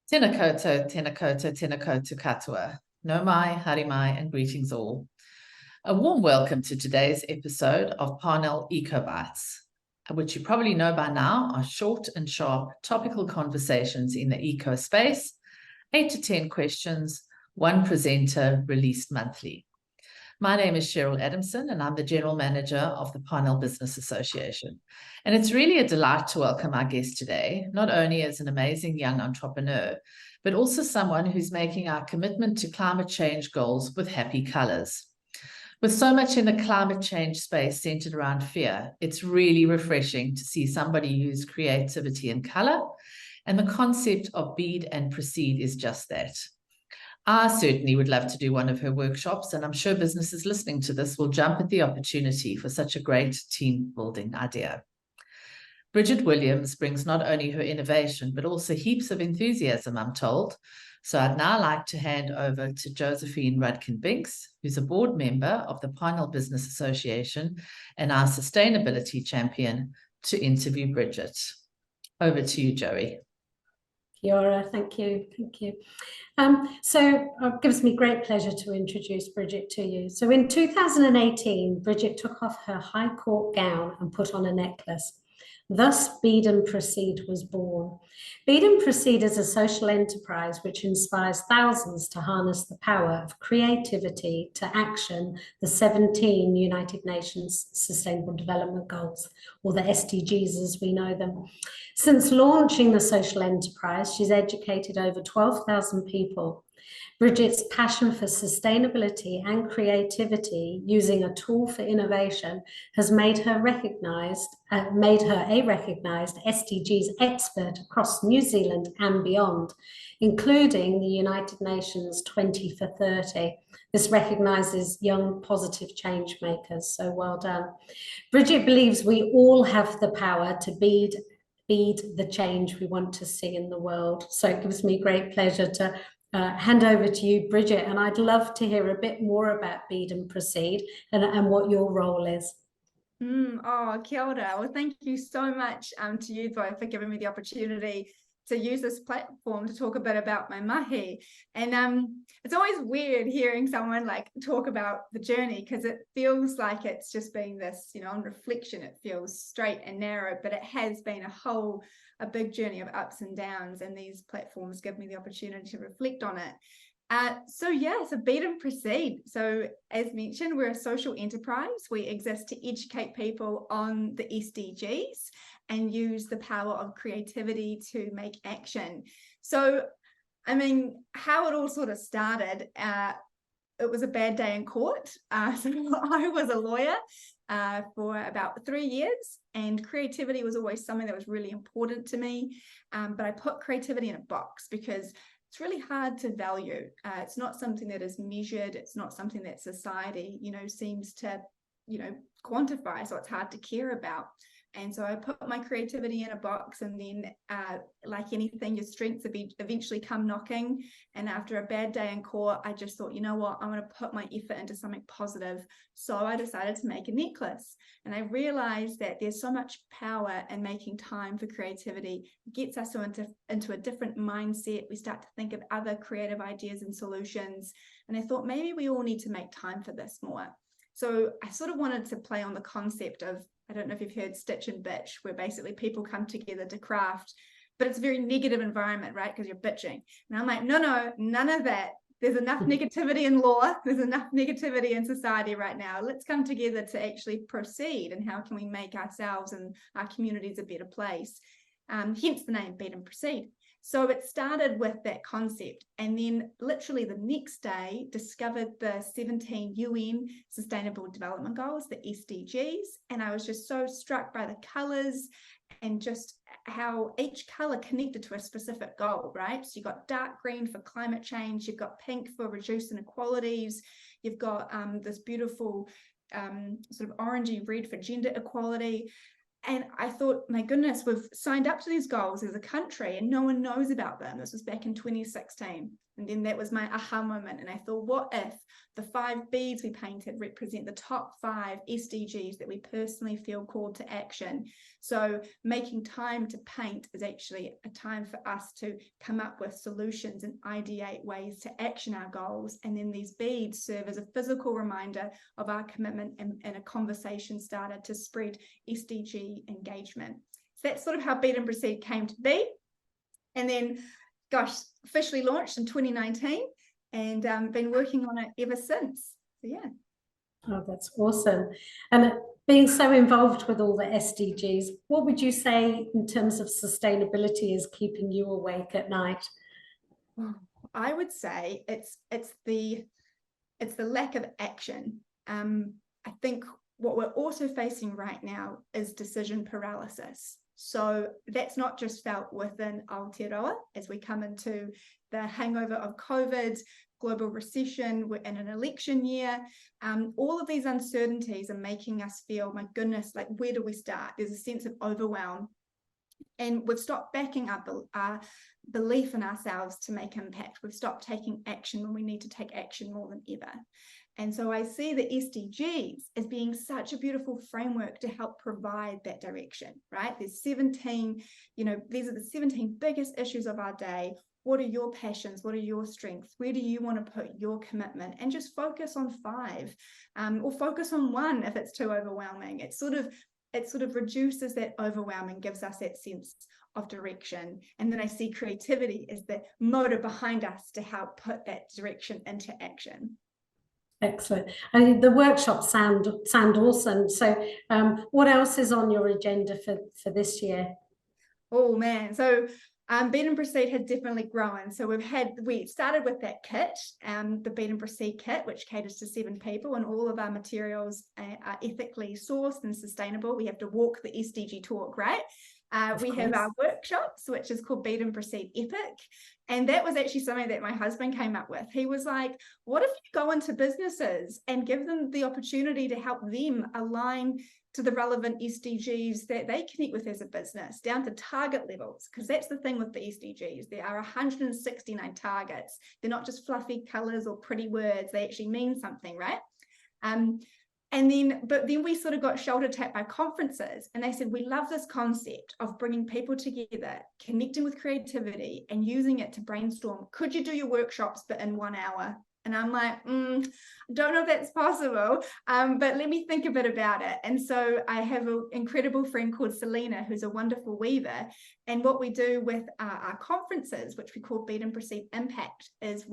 Tēnā koutou, tēnā koutou, tēnā koutou katoa. Nau mai, haere mai, and greetings all. A warm welcome to today's episode of Parnell Eco Bites, which you probably know by now are short and sharp topical conversations in the eco space, 8 to 10 questions, one presenter released monthly. My name is Cheryl Adamson, and I'm the General Manager of the Parnell Business Association. And it's really a delight to welcome our guest today, not only as an amazing young entrepreneur, but also someone who's making our commitment to climate change goals with happy colors. With so much in the climate change space centered around fear, it's really refreshing to see somebody use creativity and color, and the concept of Bead and Proceed is just that. I certainly would love to do one of her workshops, and I'm sure businesses listening to this will jump at the opportunity for such a great team building idea. Bridget Williams brings not only her innovation, but also heaps of enthusiasm, I'm told. So I'd now like to hand over to Josephine Rudkin-Binks, who's a board member of the Parnell Business Association and our sustainability champion, to interview Bridget. Over to you, Joey. Kia ora, thank you. So it gives me great pleasure to introduce Bridget to you. So in 2018, Bridget took off her high court gown and put on a necklace. Thus, Bead and Proceed was born. Bead and Proceed is a social enterprise which inspires thousands to harness the power of creativity to action the 17 United Nations Sustainable Development Goals, or the SDGs as we know them. Since launching the social enterprise, she's educated over 12,000 people. Bridget's passion for sustainability and creativity using a tool for innovation has made her a recognized SDGs expert across New Zealand and beyond, including the United Nations 20 for 30. This recognizes young, positive change makers, so well done. Bridget believes we all have the power to bead the change we want to see in the world. So it gives me great pleasure to hand over to you, Bridget, and I'd love to hear a bit more about Bead and Proceed and what your role is. Oh, kia ora. Well, thank you so much to you both for giving me the opportunity to use this platform to talk a bit about my mahi. And it's always weird hearing someone like talk about the journey, because it feels like it's just been this, on reflection, it feels straight and narrow, but it has been a big journey of ups and downs, and these platforms give me the opportunity to reflect on it. So Bead and Proceed. So as mentioned, we're a social enterprise. We exist to educate people on the SDGs and use the power of creativity to make action. So, how it all sort of started, it was a bad day in court. So I was a lawyer for about 3 years, and creativity was always something that was really important to me. But I put creativity in a box because it's really hard to value. It's not something that is measured. It's not something that society, seems to, quantify. So it's hard to care about. And so I put my creativity in a box, and then like anything, your strengths eventually come knocking. And after a bad day in court, I just thought, you know what, I'm going to put my effort into something positive. So I decided to make a necklace. And I realized that there's so much power in making time for creativity. It gets us into a different mindset. We start to think of other creative ideas and solutions. And I thought maybe we all need to make time for this more. So I sort of wanted to play on the concept of, I don't know if you've heard stitch and bitch, where basically people come together to craft, but it's a very negative environment, right? Because you're bitching. And I'm like, no, none of that. There's enough negativity in law. There's enough negativity in society right now. Let's come together to actually proceed. And how can we make ourselves and our communities a better place? Hence the name Bead and Proceed. So it started with that concept, and then literally the next day discovered the 17 UN Sustainable Development Goals, the SDGs, and I was just so struck by the colors and just how each color connected to a specific goal, right? So you've got dark green for climate change, you've got pink for reduced inequalities, you've got this beautiful sort of orangey red for gender equality. And I thought, my goodness, we've signed up to these goals as a country and no one knows about them. This was back in 2016. And then that was my aha moment. And I thought, what if the 5 beads we painted represent the top 5 SDGs that we personally feel called to action? So making time to paint is actually a time for us to come up with solutions and ideate ways to action our goals. And then these beads serve as a physical reminder of our commitment and a conversation starter to spread SDG engagement. So that's sort of how Bead and Proceed came to be. And then, gosh, officially launched in 2019 and been working on it ever since. So yeah. Oh, that's awesome. And being so involved with all the SDGs, what would you say in terms of sustainability is keeping you awake at night? Well, I would say it's the lack of action. I think what we're also facing right now is decision paralysis. So that's not just felt within Aotearoa as we come into the hangover of COVID, global recession, we're in an election year. All of these uncertainties are making us feel, my goodness, like where do we start? There's a sense of overwhelm. And we've stopped backing up our belief in ourselves to make impact. We've stopped taking action when we need to take action more than ever. And so I see the SDGs as being such a beautiful framework to help provide that direction, right? There's 17, these are the 17 biggest issues of our day. What are your passions? What are your strengths? Where do you want to put your commitment? And just focus on 5, or focus on 1 if it's too overwhelming. It sort of reduces that overwhelming, gives us that sense of direction. And then I see creativity as the motor behind us to help put that direction into action. Excellent. I mean, the workshops sound awesome. So what else is on your agenda for this year? Oh man, so Bead and Proceed has definitely grown. So we started with that kit, the Bead and Proceed kit, which caters to 7 people, and all of our materials are ethically sourced and sustainable. We have to walk the SDG talk, right? We have our workshops, which is called Bead and Proceed Epic. And that was actually something that my husband came up with. He was like, what if you go into businesses and give them the opportunity to help them align to the relevant SDGs that they connect with as a business, down to target levels? Because that's the thing with the SDGs. There are 169 targets. They're not just fluffy colors or pretty words. They actually mean something, right? But then we sort of got shoulder tapped by conferences, and they said, we love this concept of bringing people together, connecting with creativity and using it to brainstorm. Could you do your workshops, but in 1 hour? And I'm like, don't know if that's possible, but let me think a bit about it. And so I have an incredible friend called Selena, who's a wonderful weaver. And what we do with our conferences, which we call Bead and Proceed Impact, is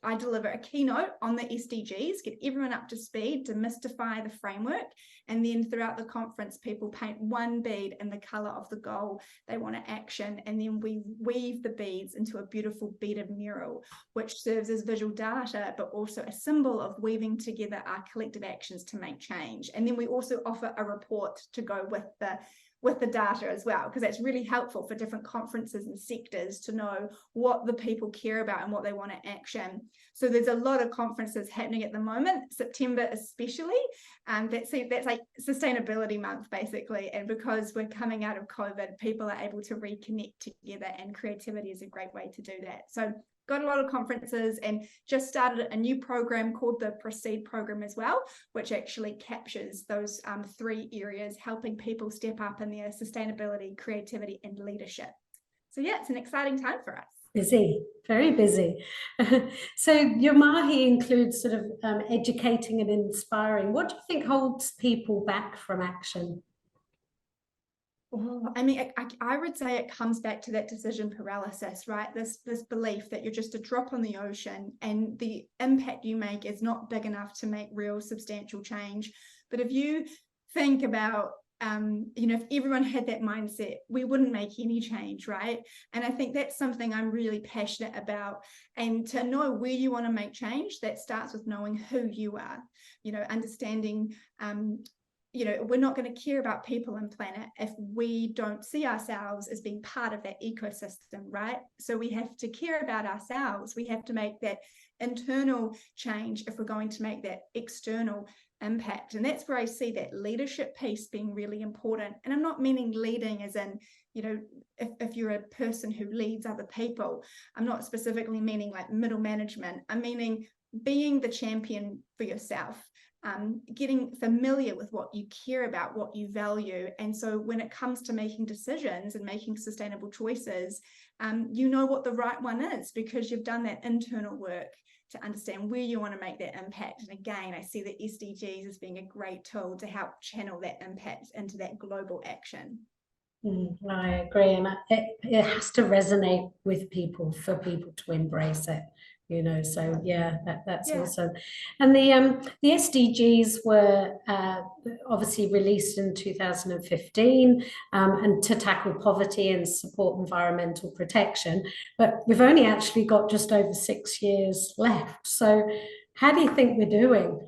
I deliver a keynote on the SDGs, get everyone up to speed, demystify the framework. And then throughout the conference, people paint 1 bead in the color of the goal they want to action. And then we weave the beads into a beautiful beaded mural, which serves as visual data, but also a symbol of weaving together our collective actions to make change. And then we also offer a report to go with the data as well, because that's really helpful for different conferences and sectors to know what the people care about and what they want to action. So there's a lot of conferences happening at the moment, September especially, that's like sustainability month basically. And because we're coming out of COVID, people are able to reconnect together, and creativity is a great way to do that. So got a lot of conferences, and just started a new program called the Proceed program as well, which actually captures those 3 areas, helping people step up in their sustainability, creativity, and leadership. So yeah, it's an exciting time for us. Busy, very busy. So your mahi includes sort of educating and inspiring. What do you think holds people back from action? I mean, I would say it comes back to that decision paralysis, right? This belief that you're just a drop on the ocean and the impact you make is not big enough to make real substantial change. But if you think about, if everyone had that mindset, we wouldn't make any change, right? And I think that's something I'm really passionate about. And to know where you want to make change, that starts with knowing who you are, understanding we're not going to care about people and planet if we don't see ourselves as being part of that ecosystem, right? So we have to care about ourselves. We have to make that internal change if we're going to make that external impact. And that's where I see that leadership piece being really important. And I'm not meaning leading as in, you know, if you're a person who leads other people. I'm not specifically meaning like middle management. I'm meaning being the champion for yourself, getting familiar with what you care about, what you value. And so when it comes to making decisions and making sustainable choices, you know what the right one is because you've done that internal work to understand where you want to make that impact. And again, I see the SDGs as being a great tool to help channel that impact into that global action. I agree, and it has to resonate with people for people to embrace it, you know. So yeah, that's awesome. And the SDGs were obviously released in 2015, and to tackle poverty and support environmental protection. But we've only actually got just over 6 years left. So how do you think we're doing?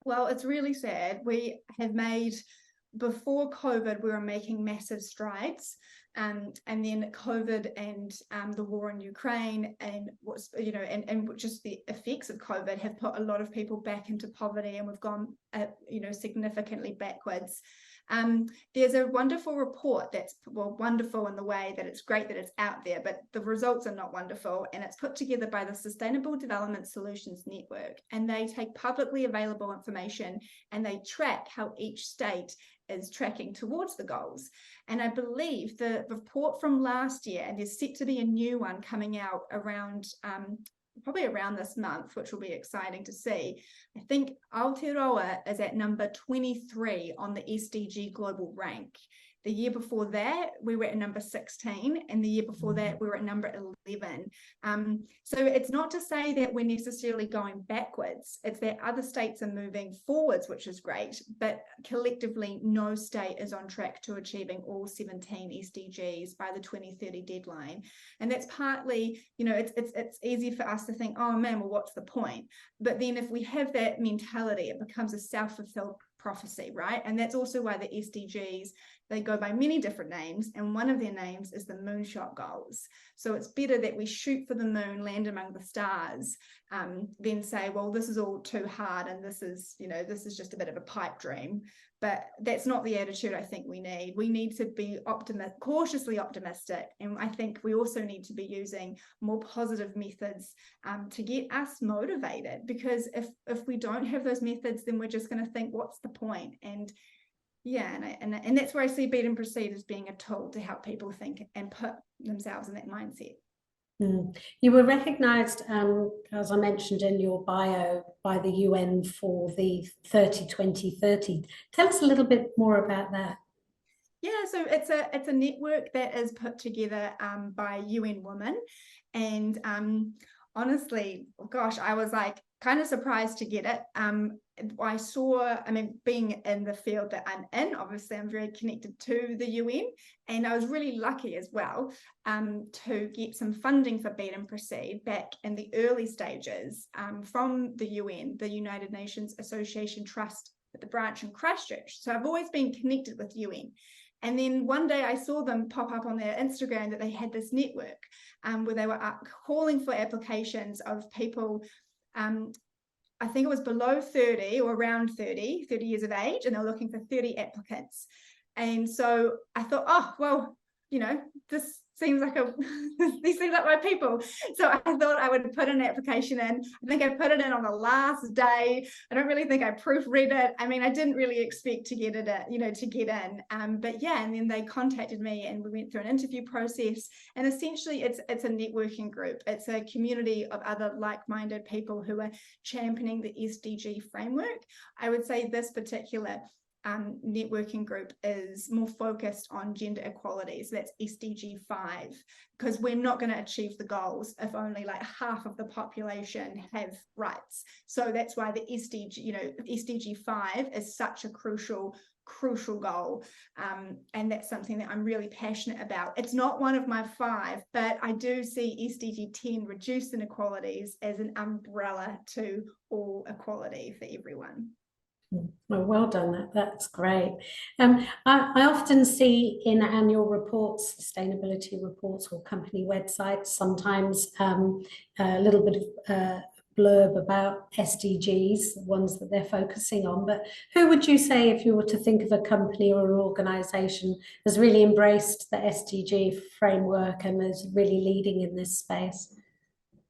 Well, it's really sad. We have made, before COVID, we were making massive strides. And then COVID and the war in Ukraine and what's, you know, and just the effects of COVID have put a lot of people back into poverty, and we've gone, you know, significantly backwards. There's a wonderful report that's, well, wonderful in the way that it's great that it's out there, but the results are not wonderful. And it's put together by the Sustainable Development Solutions Network. And they take publicly available information and they track how each state is tracking towards the goals. And I believe the report from last year, and there's set to be a new one coming out around probably around this month, which will be exciting to see. I think Aotearoa is at number 23 on the SDG global rank. The year before that, we were at number 16, and the year before that, we were at number 11. So it's not to say that we're necessarily going backwards. It's that other states are moving forwards, which is great, but collectively, no state is on track to achieving all 17 SDGs by the 2030 deadline. And that's partly, you know, it's easy for us to think, oh man, well, what's the point? But then if we have that mentality, it becomes a self-fulfilled prophecy, right? And that's also why the SDGs, they go by many different names, and one of their names is the moonshot goals. So it's better that we shoot for the moon, land among the stars, than say, well, this is all too hard and this is, you know, this is just a bit of a pipe dream. But that's not the attitude I think we need. We need to be cautiously optimistic. And I think we also need to be using more positive methods to get us motivated, because if we don't have those methods, then we're just going to think, what's the point? And yeah, and that's where I see Bead and Proceed as being a tool to help people think and put themselves in that mindset. You were recognised, as I mentioned in your bio, by the UN for the 30-20-30. Tell us a little bit more about that. Yeah, so it's a network that is put together by UN Women, and honestly, gosh, I was like kind of surprised to get it. I saw, I mean, being in the field that I'm in, obviously I'm very connected to the UN, and I was really lucky as well to get some funding for Bead and Proceed back in the early stages from the UN, the United Nations Association Trust at the branch in Christchurch. So I've always been connected with UN. And then one day I saw them pop up on their Instagram that they had this network where they were calling for applications of people, I think it was below 30 or around 30 years of age, and they're looking for 30 applicants. And so I thought, oh, well, you know, this seems like these seem like my people. So I thought I would put an application in. I think I put it in on the last day. I don't really think I proofread it. I mean, I didn't really expect to get it, to get in. But yeah, and then they contacted me and we went through an interview process. And essentially it's a networking group. It's a community of other like-minded people who are championing the SDG framework. I would say this particular networking group is more focused on gender equality. So that's SDG 5, because we're not going to achieve the goals if only like half of the population have rights. So that's why the SDG 5 is such a crucial goal. And that's something that I'm really passionate about. It's not one of my 5, but I do see SDG 10, reduce inequalities, as an umbrella to all equality for everyone. Well done, that's great. I often see in annual reports, sustainability reports or company websites, sometimes a little bit of blurb about SDGs, the ones that they're focusing on, but who would you say, if you were to think of a company or an organisation, has really embraced the SDG framework and is really leading in this space?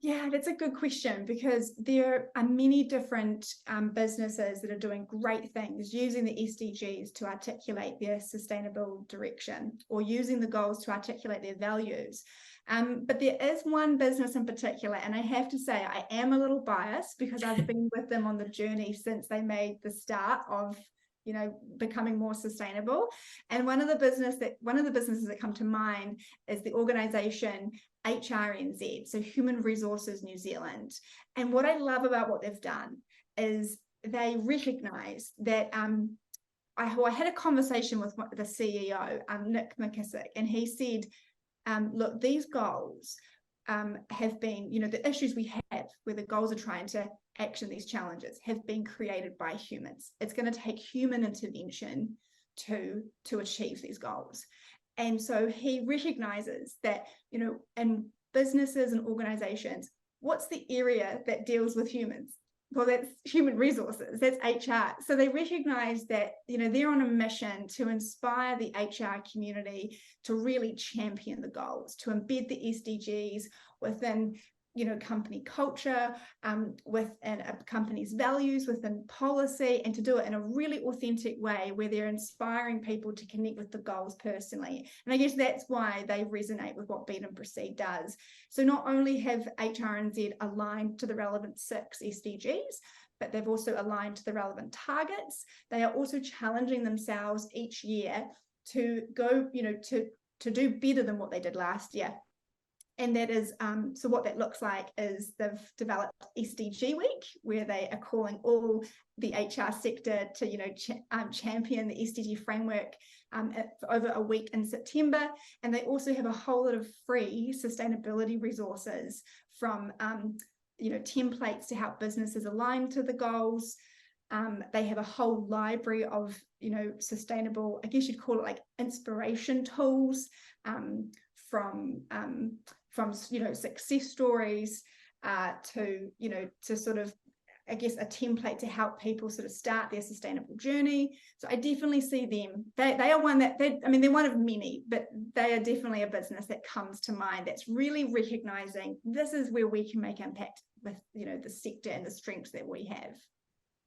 Yeah, that's a good question, because there are many different businesses that are doing great things using the SDGs to articulate their sustainable direction, or using the goals to articulate their values. But there is one business in particular, and I have to say I am a little biased because I've been with them on the journey since they made the start of, you know, becoming more sustainable. And one of the businesses that come to mind is the organization HRNZ, so Human Resources New Zealand. And what I love about what they've done is they recognize that I had a conversation with the CEO, Nick McKissick, and he said, look, these goals have been, you know, the issues we have where the goals are trying to action these challenges have been created by humans. It's going to take human intervention to achieve these goals. And so he recognizes that, you know, in businesses and organizations, what's the area that deals with humans? Well, that's human resources, that's HR. So they recognize that, you know, they're on a mission to inspire the HR community to really champion the goals, to embed the SDGs within, you know, company culture, within a company's values, within policy, and to do it in a really authentic way where they're inspiring people to connect with the goals personally. And I guess that's why they resonate with what Bead and Proceed does. So not only have HRNZ aligned to the relevant 6 SDGs, but they've also aligned to the relevant targets. They are also challenging themselves each year to go, you know, to do better than what they did last year. And that is, so what that looks like is they've developed SDG Week, where they are calling all the HR sector to, you know, champion the SDG framework over a week in September. And they also have a whole lot of free sustainability resources, from, you know, templates to help businesses align to the goals. They have a whole library of, you know, sustainable, I guess you'd call it like inspiration tools, from, you know, success stories to, you know, to sort of, I guess, a template to help people sort of start their sustainable journey. So I definitely see them. They are one that, I mean, they're one of many, but they are definitely a business that comes to mind that's really recognizing this is where we can make impact with, you know, the sector and the strengths that we have.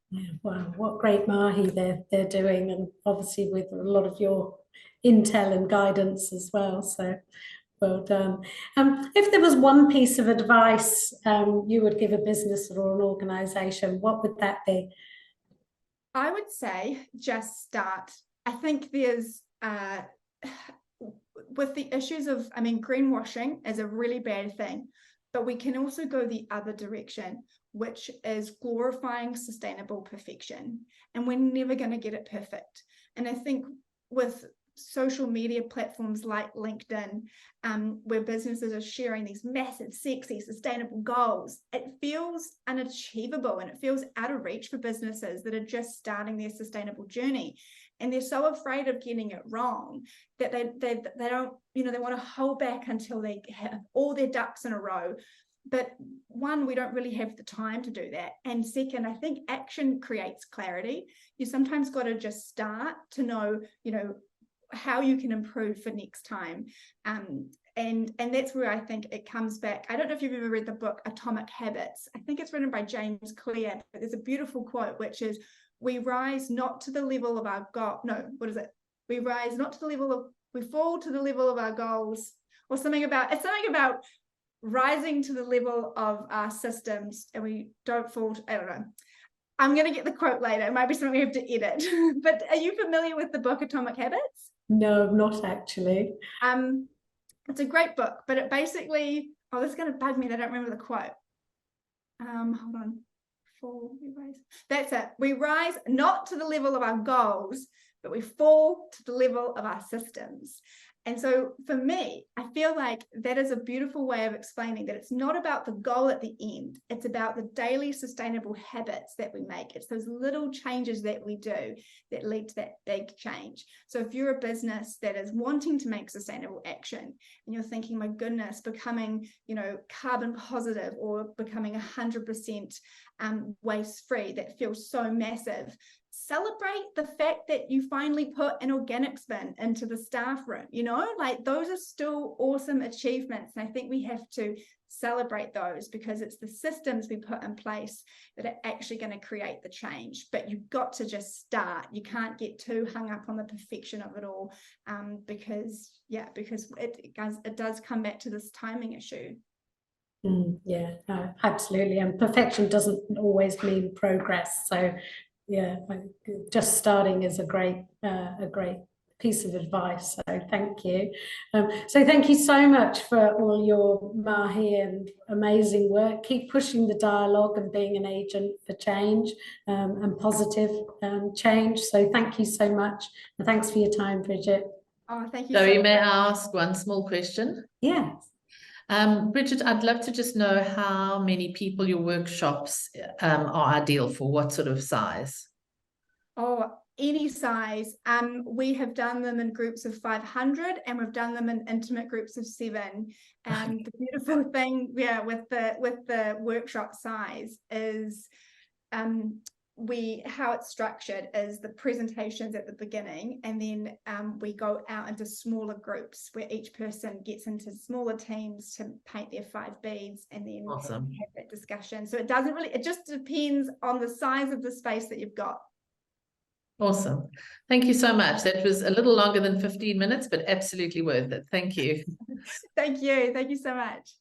Yeah, wow, what great mahi they're doing, and obviously with a lot of your intel and guidance as well. So well done. If there was one piece of advice you would give a business or an organization, what would that be? I would say just start. I think there's with the issues of, I mean, greenwashing is a really bad thing, but we can also go the other direction, which is glorifying sustainable perfection. And we're never going to get it perfect. And I think with social media platforms like LinkedIn, where businesses are sharing these massive, sexy, sustainable goals, it feels unachievable and it feels out of reach for businesses that are just starting their sustainable journey. And they're so afraid of getting it wrong that they don't, you know, they want to hold back until they have all their ducks in a row. But one, we don't really have the time to do that. And second, I think action creates clarity. You sometimes got to just start to know, you know, how you can improve for next time. And that's where I think it comes back. I don't know if you've ever read the book Atomic Habits. I think it's written by James Clear, but there's a beautiful quote, which is, we rise not to the level of our goal. No, what is it? We rise not to the level of, we fall to the level of our goals, or something about, it's something about rising to the level of our systems, and we don't fall to, I don't know. I'm going to get the quote later. It might be something we have to edit. But are you familiar with the book Atomic Habits? No, not actually. It's a great book, but it basically, oh, this is going to bug me that I don't remember the quote. Hold on. We rise. That's it. We rise not to the level of our goals, but we fall to the level of our systems. And so for me, I feel like that is a beautiful way of explaining that it's not about the goal at the end. It's about the daily sustainable habits that we make. It's those little changes that we do that lead to that big change. So if you're a business that is wanting to make sustainable action and you're thinking, my goodness, becoming, carbon positive or becoming 100% waste free, that feels so massive. Celebrate the fact that you finally put an organics bin into the staff room, like those are still awesome achievements. And I think we have to celebrate those because it's the systems we put in place that are actually going to create the change. But you've got to just start. You can't get too hung up on the perfection of it all, because it does come back to this timing issue. Yeah, absolutely. And perfection doesn't always mean progress. So yeah, just starting is a great piece of advice. So thank you. So thank you so much for all your mahi and amazing work. Keep pushing the dialogue and being an agent for change and positive change. So thank you so much. And thanks for your time, Bridget. Oh, thank you. Zoe, may I ask one small question? Yes. Bridget, I'd love to just know how many people your workshops are ideal for, what sort of size? Oh, any size. We have done them in groups of 500 and we've done them in intimate groups of 7. And the beautiful thing, with the workshop size is how it's structured is the presentations at the beginning, and then we go out into smaller groups where each person gets into smaller teams to paint their 5 beads and then Awesome. have that discussion. So it just depends on the size of the space that you've got. Awesome. Thank you so much. That was a little longer than 15 minutes, but absolutely worth it. Thank you. Thank you. Thank you so much.